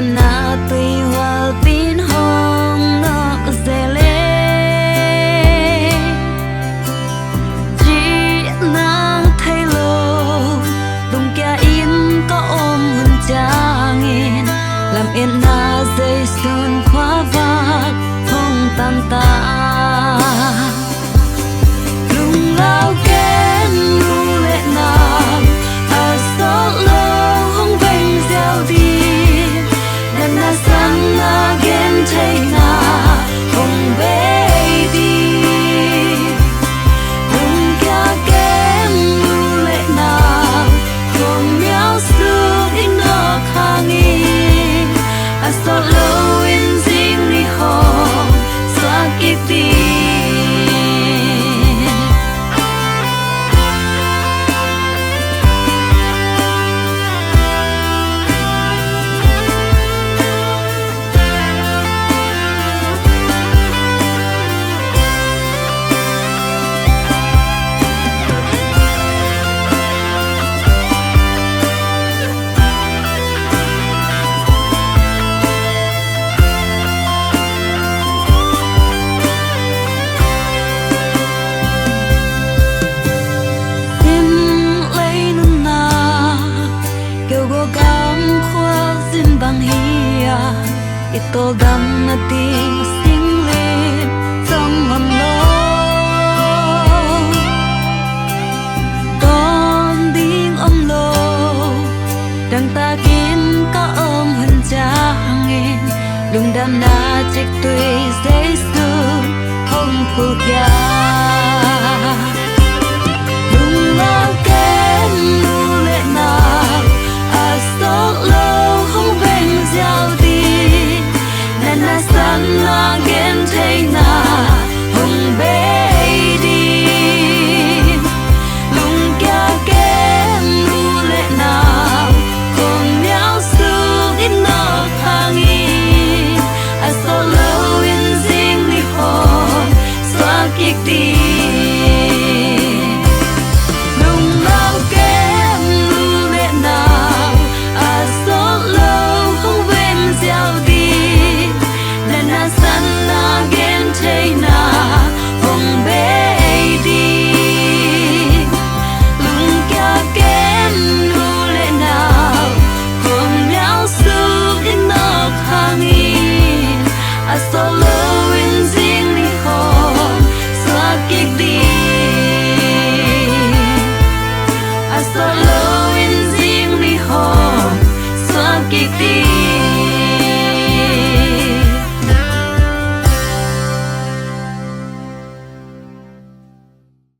ngàn na tùy hoa tin hồng nó có dễ lệ chỉ nàng thấy lô đùng kia in có ôm hơn cha nghìn làm yên na dây xuân khóa vác không tan ta lung lao kén lu lệ nàng ở gió lâu không vinh gieo đi nên na sáng na ghen thấy na không về đi lung kia kén lu lệ nàng không méo xưa in nó khang in ở gió lâu in riêng đi hồng xóa kịp đi tô đắm na tiếng xinh lên trong hầm lô con điên âm lô đằng ta kín có ôm hình cha nghìn đừng đam na trách tùy giấy xưa không phụ gia đừng lao kén lu lệ nào à số lâu không bên giao đi na san na ghen thấy na hồng bé đi lung kia kém lu lệ nào không nhau xưa ít nó khang in à sao lâu in riêng đi hồn xóa kiệt đi lung lao kém lu lệ nào à sao lâu không bên gieo đi na san na ghen thấy na hồng bé đi lung kia kén lu lệ nào không nhau xưa in nó khang in à sao lâu in riêng đi hồn xóa kiệt đi à sao lâu in riêng đi hồn xóa kiệt đi